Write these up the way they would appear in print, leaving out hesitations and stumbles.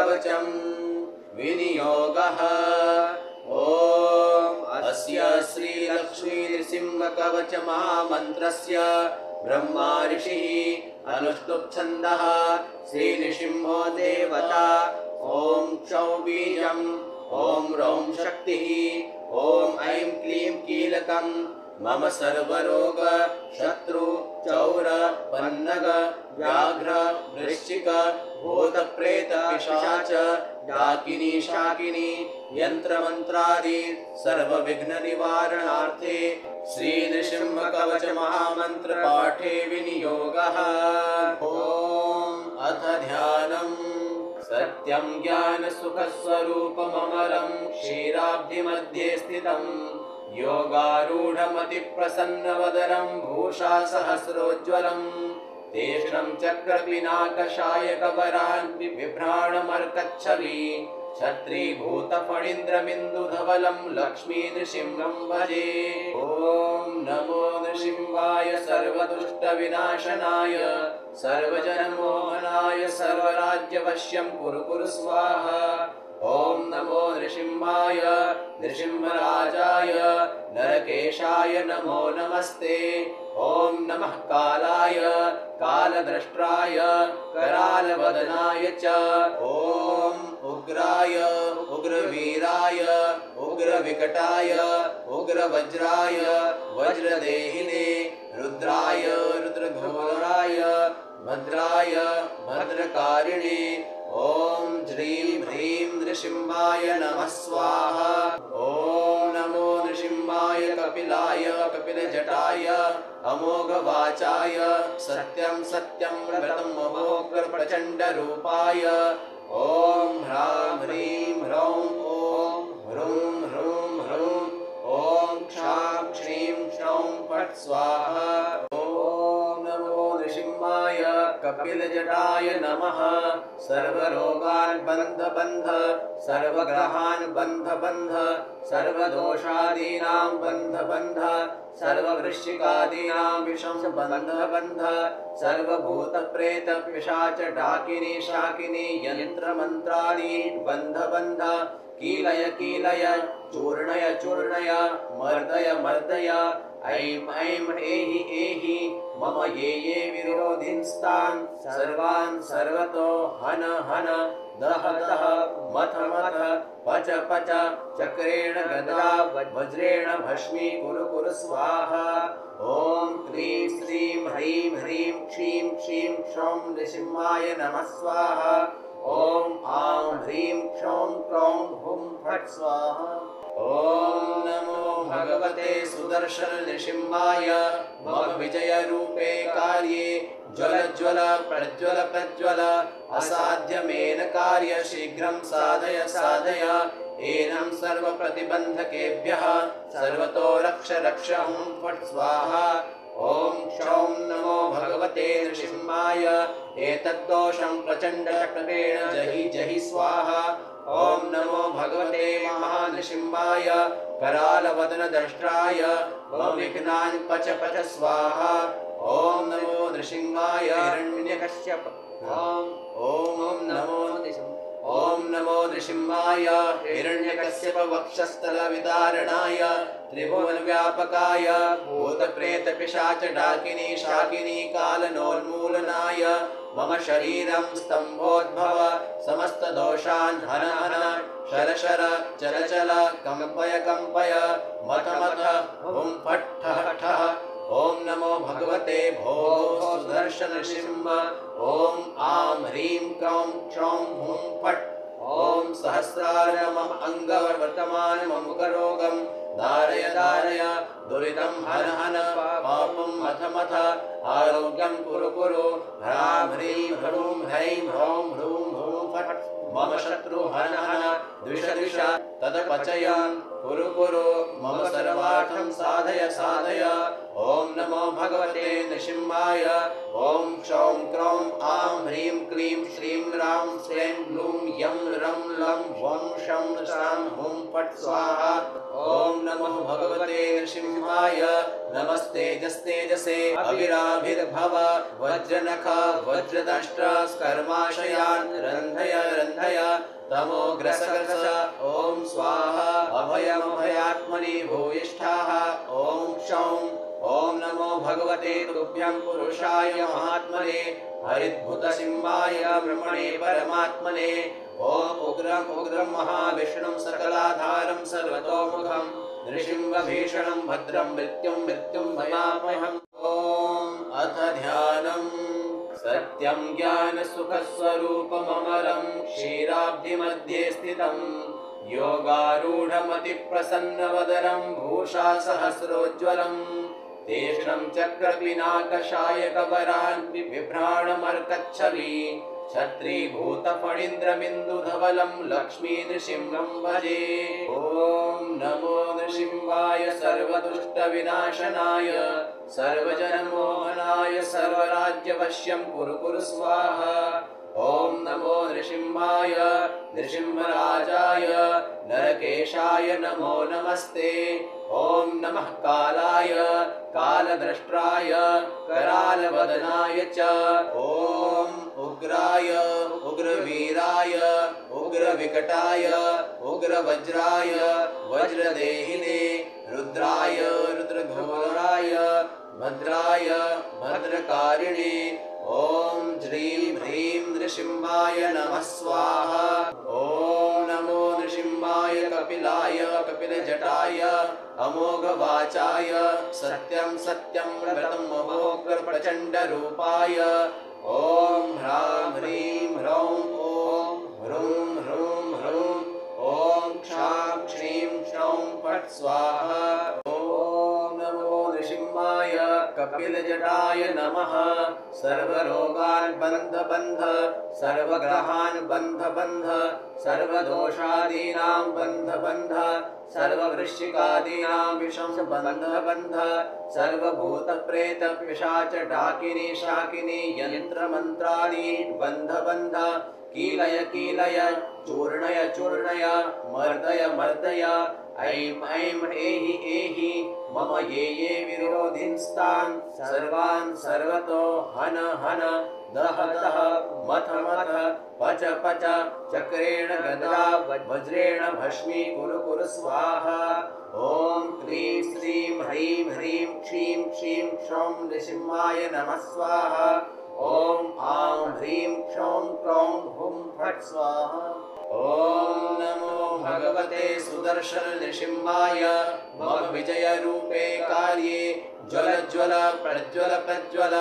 कवचं विनियोगः। ॐ अस्य श्रीलक्ष्मीनृसिंहकवचमहामन्त्रस्य ब्रह्मा ऋषिः अनुष्टुप्-छन्दः श्रीनृसिंहो देवता। ॐ क्षौं बीजम् ॐ रौं शक्तिः ॐ ऐं क्लीं कीलकं मम सर्वरोग शत्रु चौर पन्नग व्याघ्र वृश्चिक भूतप्रेत पिशाच डाकिनी शाकिनी यंत्रमंत्रादि सर्वविघ्न निवारणार्थे श्री नृसिंह कवच महामंत्र पाठे विनियोगः। ओम अथ ध्यानम्। सत्यं ज्ञान सुख स्वरूपममलं क्षीराब्धि मध्ये स्थितं योगारूढमति प्रसन्नवदनं भूषा सहस्रोज्ज्वलं तेषं चक्रपिनाकशायकवरान् बिभ्राणमर्कच्छवि छत्रीभूतफणीन्द्रमिन्दुधवलं लक्ष्मी नृसिंहं भजे। ॐ नमो नृसिंहाय सर्वदुष्टविनाशनाय सर्वजनमोहनाय सर्वराज्यवश्यं कुरु स्वाहा। ॐ नमो नृसिंहाय नृसिंहराजाय नरकेशाय नमो नमस्ते। ॐ नमः कालाय कालद्रष्ट्राय करालवदनाय च। ॐ उग्राय उग्रवीराय उग्रविकटाय उग्रवज्राय वज्रदेहिने रुद्राय रुद्रघोराय भद्राय भद्रकारिणे ॐ ह्रीं ह्रीं नृसिंहाय नमः स्वाहा। ॐ नमो नृसिंहाय कपिलाय कपिलजटाय अमोघवाचाय सत्यं सत्यं व्रतं महोग्र प्रचण्डरूपाय ॐ ह्रां ह्रीं ह्रौं ॐ ह्रूं ह्रूं ह्रूं ॐ क्षां क्षीं क्षौं फट् स्वाहा। ॐ नमो नृसिंहाय कपिलजटाय नमः। सर्वरोगान् बन्ध बन्ध सर्वग्रहान् बन्ध बन्ध सर्वदोषादीनां बन्ध बन्ध सर्ववृश्चिकादीनां विषं बन्ध बन्ध सर्वभूतप्रेत पिशाच डाकिनी शाकिनी यन्त्रमन्त्रादि बन्ध बन्ध कीलय कीलय चूर्णय चूर्णय मर्दय मर्दय ऐं ऐं एहि एहि मम ये विरोधिंस्तान् सर्वान् सर्वतो हन हन दह दह मथ मथ पच पच चक्रेण गदा वज्रेण भस्मी कुरु स्वाहा। ॐ क्लीं श्रीं ह्रीं ह्रीं क्षीं क्षीं क्षौं नृसिंहाय नमः स्वाहा। ॐ आं ह्रीं क्षौं क्लौं हुं फट् स्वाहा। ॐ नमो भगवते सुदर्शन नृसिंहाय मम विजय रूपे कार्ये ज्वल ज्वल प्रज्वल प्रज्वल असाध्यमेन कार्य शीघ्रं साधय साधय एनं सर्व प्रतिबंधकेभ्यः सर्वतो रक्ष रक्ष हुं फट् स्वाहा। ॐ क्षौं नमो भगवते नृसिंहाय एतद्दोषं प्रचण्डचक्रेण जहि जहि स्वाहा। ॐ नमो भगवते महानृसिंहाय करालवदनद्रष्ट्राय मम विघ्नान् पच पच स्वाहा। ॐ नमो नृसिंहाय हिरण्यकश्यप ॐ नमो नृसिंहाय हिरण्यकश्यप वक्षस्थलविदारणाय त्रिभुवनव्यापकाय भूतप्रेत पिशाच डाकिनी शाकिनी कालनोन्मूलनाय मम शरीरं स्तंभोद्भव समस्त दोषान् हन हन शर शर चल चल कंपय कंपय मथ मथ हुं फट् ठः ठः। ॐ नमो भगवते भो सुदर्शन नृसिंह। ॐ आं ह्रीं क्लौं क्षौं हुं फट्। ॐ सहस्रार मम अङ्गवर्तमानममुखरोगं धारय धारय दुरितं हन हन पापं मथ मथ आरोग्यं कुरु ह्रां ह्रीं ह्रूं ह्रैं ह्रौं ह्रूं ह्रूं फट्। मम शत्रु हन हन द्विष द्विष तदपचयन् कुरु मम सर्वार्थं साधय साधय। ॐ नमो नमो भगवते नृसिंहाय ॐ क्षौं क्रौं आं ह्रीं क्लीं श्रीं रां श्रीं ग्लूं यं रं लं वं शं शां हुं फट् स्वाहा ॐ नमो भगवते नृसिंहाय नमस्तेजस्तेजसे अविराभिर्भव वज्रनख वज्रदंष्ट्र स्कर्माशयान् रन्धय रन्धय तमोग्रसग्रस ॐ स्वाहा अभयमभयात्मनि भूयिष्ठाः ॐ क्षौं ॐ नमो भगवते तुभ्यं पुरुषाय महात्मने हरिद्भुतसिंहाय ब्रह्मणे परमात्मने ॐ उग्रं उग्रं महाविष्णुं सकलाधारं सर्वतोमुखं नृसिंहभीषणं भद्रं मृत्युं मृत्युं भयामहम् ॐ अथ ध्यानम् सत्यं ज्ञानसुखस्वरूपममरं क्षीराब्धिमध्ये स्थितं योगारूढमतिप्रसन्नवदनं भूषासहस्रोज्ज्वलं तीक्ष्णं चक्रपिनाकशायकवरान् बिभ्राणमर्कच्छवि छत्रीभूतफणीन्द्रबिन्दुधवलं लक्ष्मीनृसिंहं भजे ॐ नमो नृसिंहाय सर्वदुष्टविनाशनाय सर्वजनमोहनाय सर्वराज्यवश्यं कुरु कुरु स्वाहा ॐ नमो नृसिंहाय नृसिंहराजाय नरकेशाय नमो नमस्ते ॐ नमः कालाय कालद्रष्ट्राय करालवदनाय च ॐ उग्राय उग्रवीराय उग्रविकटाय उग्रवज्राय वज्रदेहिने रुद्राय रुद्रघोराय भद्राय भद्रकारिणे ॐ ह्रीं ह्रीं नृसिंहाय नमः स्वाहा ॐ नमो नृसिंहाय कपिलाय कपिलजटाय अमोघवाचाय सत्यं सत्यं व्रतं अमोघप्रचण्डरूपाय ॐ ह्रां ह्रीं ह्रौं ॐ ह्रूं ह्रूं ह्रूं ॐ क्षां क्षीं क्षौं फट् स्वाहा ॐ नमो नृसिंहाय कपिलजटाय नमः सर्वरोगान् बन्ध बन्ध सर्वग्रहान् बन्ध बन्ध सर्वदोषादीनां बन्ध बन्ध सर्ववृश्चिकादीनां विषं बन्ध बन्ध सर्वभूतप्रेतपिशाच डाकिनी शाकिनी यन्त्रमन्त्राणि बन्ध बन्ध कीलय कीलय चूर्णय चूर्णय मर्दय मर्दय ऐं ऐं एहि एहि मम ये ये विरोधिंस्तान् सर्वान् सर्वतो हन हन दह दह मथ मथ पच पच चक्रेण गदा वज्रेण भस्मी कुरु कुरु स्वाहा ॐ क्लीं श्रीं ह्रीं ह्रीं क्षीं क्षीं क्षौं नृसिंहाय नमः स्वाहा ॐ आं ह्रीं क्षौं क्रौं हुं फट् स्वाहा ॐ नमो भगवते सुदर्शन नृसिंहाय मम विजयरूपे कार्ये ज्वल ज्वल प्रज्वल प्रज्वल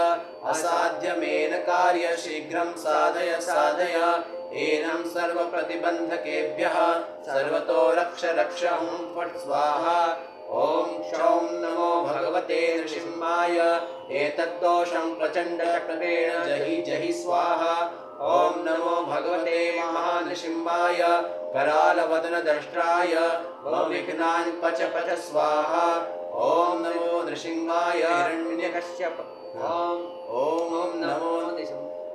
असाध्यमेन कार्य शीघ्रं साधय साधय एनं सर्वप्रतिबन्धकेभ्यः सर्वतो रक्ष रक्ष हुं फट् स्वाहा ॐ क्षौं नमो भगवते नृसिंहाय एतद्दोषं प्रचण्डचक्रेण जहि जहि स्वाहा ॐ नमो भगवते महानृसिंहाय करालवदनदंष्ट्राय मम विघ्नान् पच पच स्वाहा ॐ नमो नृसिंहाय हिरण्यकश्यप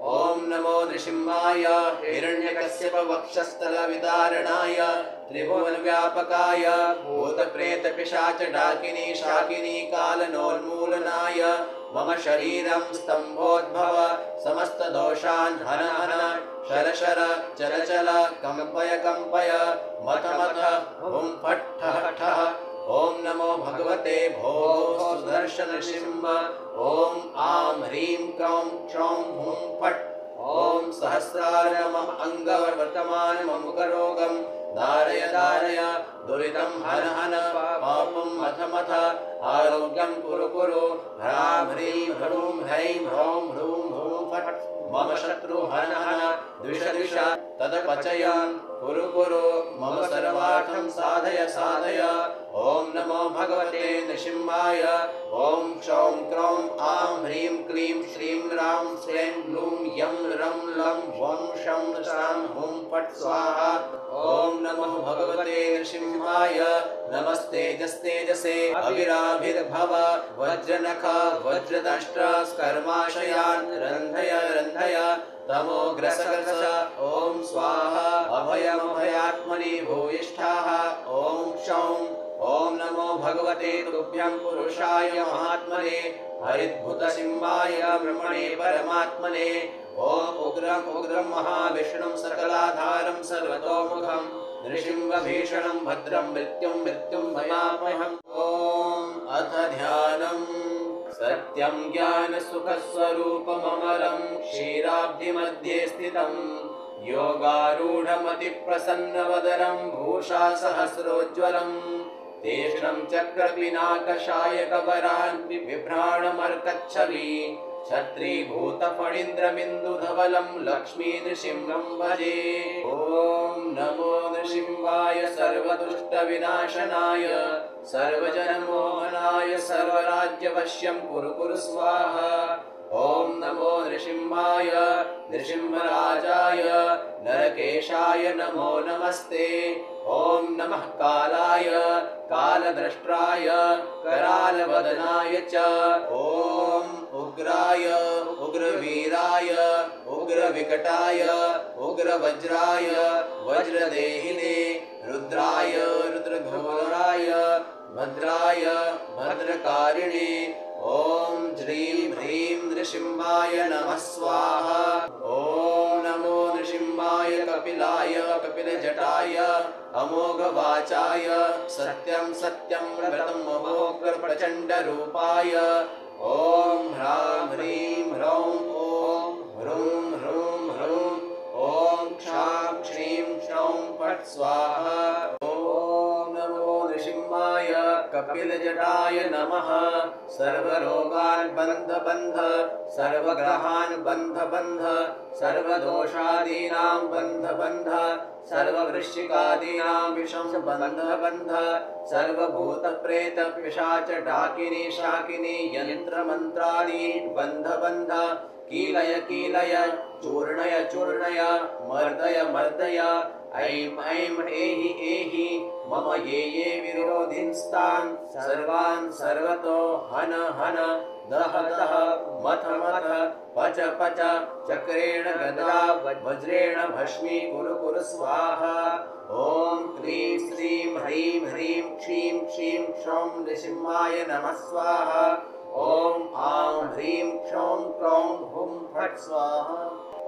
ॐ नमो नृसिंहाय हिरण्यकश्यप वक्षस्थलविदारणाय त्रिभुवनव्यापकाय भूतप्रेतपिशाच डाकिनी शाकिनी कालनोन्मूलनाय मम शरीरं स्तम्भोद्भव समस्तदोषान् हन हन शर शर चल चल कंपय कंपय मथ मथ हुं फट् ठः ठः ॐ नमो भगवते भो सुदर्शन नृसिंह ॐ आं ह्रीं क्रौं क्षौं हुं फट् ॐ सहस्रार मम अङ्गवर्तमानममुखरोगं धारय धारय दुरितं हन हन पापं मथ मथ आरोग्यं कुरु कुरु ह्रां ह्रीं ह्रूं ह्रैं ह्रौं ह्रूं ह्रूं फट् मम शत्रु हन हन द्विष द्विष तदपचयं कुरु कुरु मम सर्वार्थं साधय साधय ॐ नमो भगवते नृसिंहाय ॐ क्षौं क्रौं आं ह्रीं क्लीं श्रीं रां श्रीं ग्लूं यं रं लं वं शं शां हुं फट् स्वाहा। ॐ नमो भगवते नृसिंहाय नमस्तेजस्तेजसे अविराभिर्भव वज्रनख वज्रदंष्ट्र स्कर्माशयान् रन्धय रन्धय तमोग्रसग्रस। ॐ स्वाहा अभयमभयात्मनि भूयिष्ठाः। ॐ क्षौं ॐ नमो भगवते तुभ्यं पुरुषाय महात्मने हरिद्भुतसिंहाय ब्रह्मणे परमात्मने। ॐ उग्रं उग्रं महाविष्णुं सकलाधारं सर्वतोमुखं नृसिंहभीषणं भद्रं मृत्युं मृत्युं भयामहम्। ॐ अथ ध्यानम् सत्यं ज्ञानसुखस्वरूपममलं क्षीराब्धिमध्ये स्थितं योगारूढमतिप्रसन्नवदनं भूषा सहस्रोज्ज्वलम् तेषं चक्रपिनाकशायकवरान् बिभ्राणमर्कच्छवि छत्रीभूतफणीन्द्रबिन्दुधवलं लक्ष्मीनृसिंहं भजे। ॐ नमो नृसिंहाय सर्वदुष्टविनाशनाय सर्वजनमोहनाय सर्वराज्यवश्यं कुरु कुरु स्वाहा। ॐ नमो नृसिंहाय नृसिंहराजाय नरकेशाय नमो नमस्ते। ॐ नमः कालाय कालद्रष्ट्राय करालवदनाय च। ॐ उग्राय उग्रवीराय उग्रविकटाय उग्रवज्राय वज्रदेहिने रुद्राय रुद्रघोराय भद्राय भद्रकारिणे। ॐ ह्रीं ह्रीं नृसिंहाय नमः स्वाहा। ॐ नमो नृसिंहाय कपिलाय कपिलजटाय अमोघवाचाय सत्यं सत्यं व्रतं महोग्रप्रचण्डरूपाय। ॐ ह्रां ह्रीं ह्रौं ॐ ह्रूं ह्रूं ह्रूं ॐ क्षां क्षीं क्षौं फट् स्वाहा। ॐ नमो नृसिंहाय कपिलजटाय नमः। सर्वरोगान् बन्ध बन्ध सर्वग्रहान् बन्ध बन्ध सर्वदोषादीनां बन्ध बन्ध सर्ववृश्चिकादीनां विषं बन्ध बन्ध सर्वभूतप्रेतपिशाच डाकिनी शाकिनी यन्त्रमन्त्रादि बन्ध बन्ध कीलय कीलय चूर्णय चूर्णय मर्दय मर्दय। ऐं ऐं एहि एहि मम ये ये विरोधिंस्तान् सर्वान् सर्वतो हन हन दह दह मथ मथ पच पच चक्रेण गदा वज्रेण भस्मी कुरु कुरु स्वाहा। ॐ क्लीं श्रीं ह्रीं ह्रीं क्षीं क्षीं क्षौं नृसिंहाय नमः स्वाहा। ॐ आं ह्रीं क्षौं क्लौं हुं फट् स्वाहा। ॐ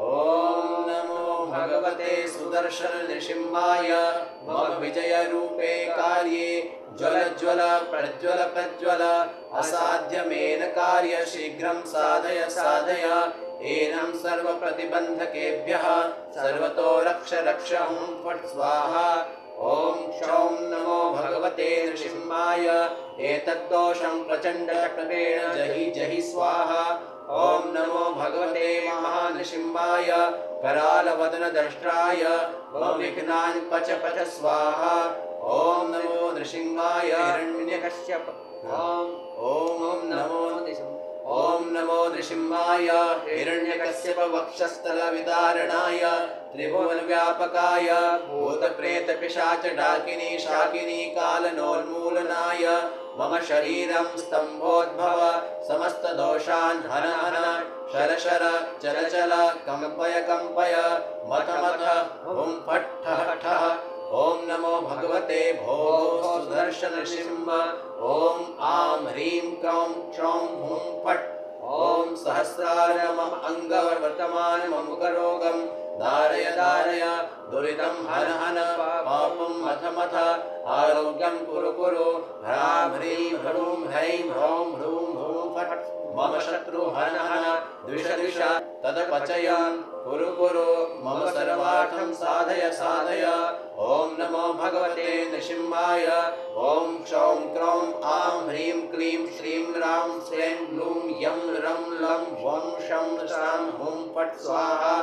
नमो भगवते सुदर्शन नृसिंहाय मम विजयरूपे कार्ये ज्वल ज्वल प्रज्वल प्रज्वल असाध्यमेन कार्य शीघ्रं साधय साधय। एनं सर्वप्रतिबन्धकेभ्यः सर्वतो रक्ष रक्ष हुं फट् स्वाहा। ॐ क्षौं नमो भगवते नृसिंहाय एतद्दोषं प्रचण्डचक्रेण जहि जहि स्वाहा। ॐ नमो भगवते महानृसिंहाय करालवदनदंष्ट्राय मम विघ्नान् पच पच स्वाहा। ॐ नमो नृसिंहाय हिरण्यकश्यप। ॐ नमो नृसिंहाय हिरण्यकश्यप वक्षस्थलविदारणाय त्रिभुवनव्यापकाय भूतप्रेतपिशाच डाकिनी शाकिनी कालनोन्मूलनाय मम शरीरं स्तम्भोद्भव समस्तदोषान् हन हन शर शर चल चल कंपय कंपय मथ मथ हुं फट् ठः ठः। ॐ नमो भगवते भो सुदर्शन नृसिंह। ॐ आं ह्रीं क्लौं क्षौं हुं फट्। ॐ सहस्रार मम अङ्गवर्तमानममुखरोगं धारय धारय दुरितं हन हन पापं मथ मथ आरोग्यं कुरु कुरु ह्रां ह्रीं ह्रूं ह्रैं ह्रौं ह्रूं ह्रूं फट्। मम शत्रु हन हन द्विष द्विष तदपचयन् कुरु कुरु मम सर्वार्थं साधय साधय। ॐ नमो भगवते नृसिंहाय। ॐ क्षौं क्लौं आं ह्रीं क्लीं श्रीं रां श्रीं ग्लूं यं रं लं वं शं शां हुं फट् स्वाहा।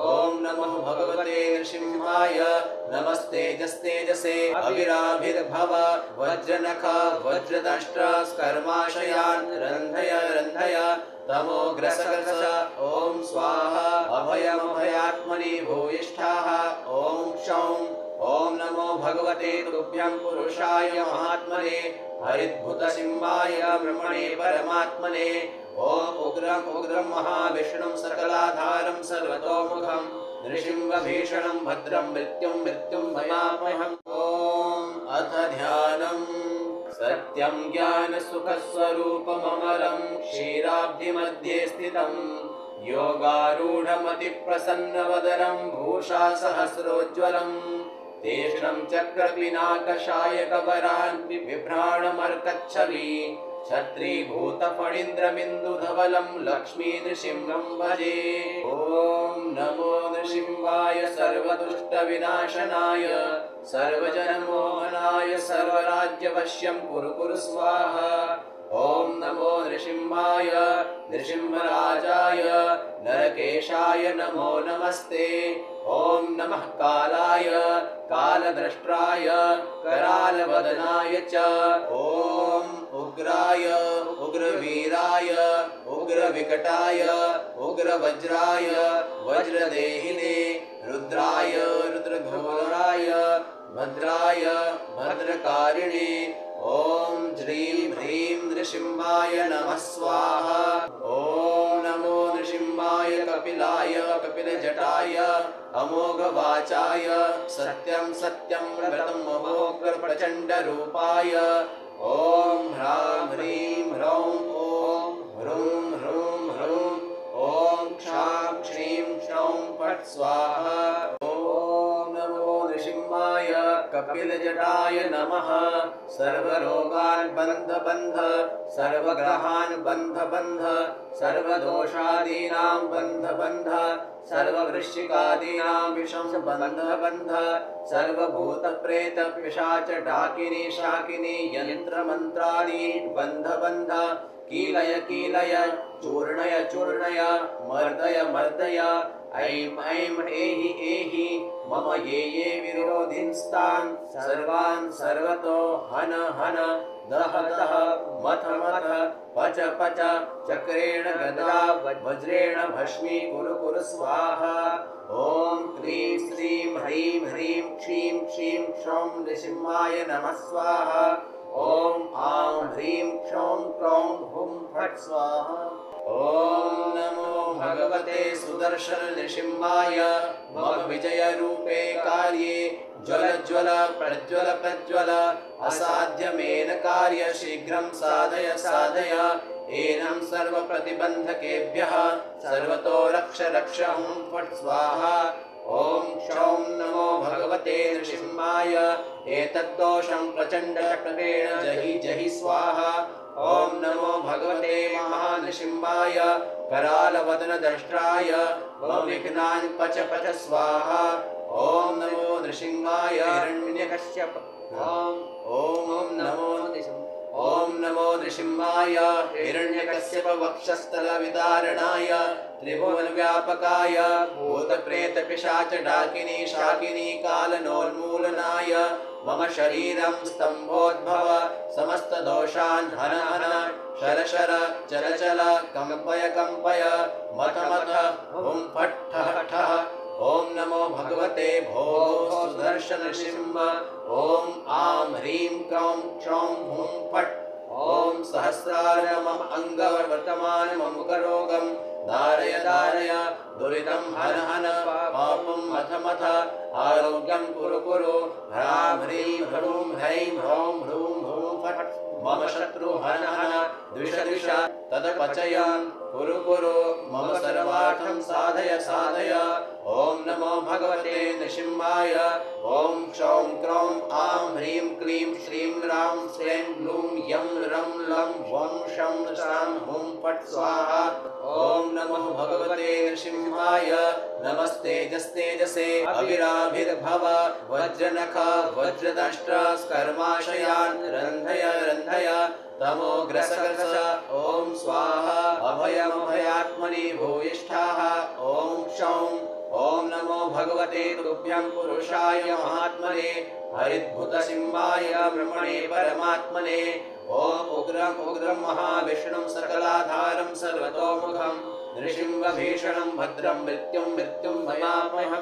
ॐ नमो भगवते नृसिंहाय नमस्तेजस्तेजसे अविराभिर्भव वज्रनख वज्रदंष्ट्र स्कर्माशयान् रन्धय रन्धय तमोग्रसगस ॐ स्वाहा अभयमभयात्मनि भूयिष्ठाः ॐ क्षौं ॐ नमो भगवते तुभ्यं पुरुषाय महात्मने हरिद्भुतसिंहाय ब्रह्मणे परमात्मने ॐ उग्रं उग्रं महाविष्णुं सकलाधारं सर्वतोमुखं नृसिंहभीषणं भद्रं मृत्युं मृत्युं भयामहम् ॐ अथ ध्यानम् सत्यं ज्ञानसुखस्वरूपममलं क्षीराब्धिमध्ये स्थितं योगारूढमतिप्रसन्नवदनं भूषा सहस्रोज्ज्वलं तीक्ष्णं चक्रपिनाकशायकवरान् बिभ्राणमर्कच्छवि छत्रीभूतफणीन्द्रबिन्दुधवलं लक्ष्मीनृसिंहं भजे ॐ नमो नृसिंहाय सर्वदुष्टविनाशनाय सर्वजनमोहनाय सर्वराज्यवश्यं कुरु स्वाहा ॐ नमो नृसिंहाय नृसिंहराजाय नरकेशाय नमो नमस्ते ॐ नमः कालाय कालद्रष्ट्राय करालवदनाय च ॐ उग्राय उग्रवीराय उग्रविकटाय उग्रवज्राय वज्रदेहिने रुद्राय रुद्रघोराय भद्राय भद्रकारिणे ॐ ज्रीं ह्रीं नृसिंहाय नमः स्वाहा ॐ नमो नृसिंहाय कपिलाय कपिलजटाय अमोघवाचाय सत्यं सत्यं व्रतं महोग्रप्रचण्डरूपाय ॐ ह्रां ह्रीं ह्रौं ॐ ह्रूं ह्रूं ह्रूं ॐ क्षां क्षीं क्षौं फट् स्वाहा ॐ नमो नृसिंहाय कपिलजटाय नमः सर्वरोगान् बन्ध बन्ध सर्वग्रहान् बन्ध बन्ध सर्वदोषादीनां बन्ध बन्ध सर्ववृश्चिकादीनां विषं बन्ध बन्ध सर्वभूतप्रेतपिशाच डाकिनी शाकिनी यन्त्रमन्त्रादि बन्ध बन्ध कीलय कीलय चूर्णय चूर्णय मर्दय मर्दय ऐं ऐं एहि एहि मम ये विरोधिंस्तान् सर्वान् सर्वतो हन हन दह दह मथ मथ पच पच चक्रेण गदा वज्रेण भस्मी कुरु स्वाहा ॐ क्लीं श्रीं ह्रीं ह्रीं क्षीं क्षीं क्षौं नृसिंहाय नमः स्वाहा ॐ आं ह्रीं क्षौं क्लौं हुं फट् स्वाहा ॐ नमो भगवते सुदर्शन नृसिंहाय मम विजयरूपे कार्ये ज्वल ज्वल प्रज्वल प्रज्वल असाध्यमेन कार्य शीघ्रं साधय साधय एनं सर्वप्रतिबन्धकेभ्यः सर्वतो रक्ष रक्ष हुं फट् स्वाहा ॐ क्षौं नमो भगवते नृसिंहाय एतद्दोषं प्रचण्डचक्रेण जहि जहि स्वाहा ॐ नमो भगवते महानृसिंहाय करालवदनद्रष्ट्राय विघ्नान् पच पच स्वाहा ॐ नमो नृसिंहाय हिरण्यकश्यप ॐ नमो नृसिंहाय हिरण्यकश्यप वक्षस्थलविदारणाय त्रिभुवनव्यापकाय भूतप्रेतपिशाच डाकिनी शाकिनी कालनोन्मूलनाय मम शरीरं स्तम्भोद्भव समस्तदोषान् हन हन शर शर चल चल कंपय कंपय मथ मथ हुं फट् ठः ठः ॐ नमो भगवते भो सुदर्शन नृसिंह ॐ आं ह्रीं क्लौं क्षौं हुं फट् ॐ सहस्रार मम अङ्गवर्तमानममुखरोगं धारय धारय दुरितं हन हन पापं मथ मथ आरोग्यं कुरु ह्रां ह्रीं ह्रूं ह्रैं ह्रौं ह्रूं ह्रूं फट् मम शत्रु हन हन द्विष द्विष तदपचयं कुरु मम सर्वार्थं साधय साधय ॐ नमो भगवते नृसिंहाय ॐ क्षौं क्लौं आं ह्रीं क्लीं श्रीं रां श्रीं ग्लूं यं रं लं वं शं शां हुं फट् स्वाहा ॐ नमो भगवते नृसिंहाय नमस्तेजस्तेजसे अविराभिर्भव वज्रनख वज्रदष्ट्र स्कर्माशयान् रन्धय रन्धय तमोग्रसगस ॐ स्वाहा अभयमभयात्मनि भूयिष्ठाः ॐ क्षौं ॐ नमो भगवते तुभ्यं पुरुषाय महात्मने हरिद्भुतसिंहाय ब्रह्मणे परमात्मने ॐ उग्रम् उग्रं महाविष्णुं सकलाधारं सर्वतोमुखं नृसिंहभीषणं भद्रं मृत्युं मृत्युं भयामहम्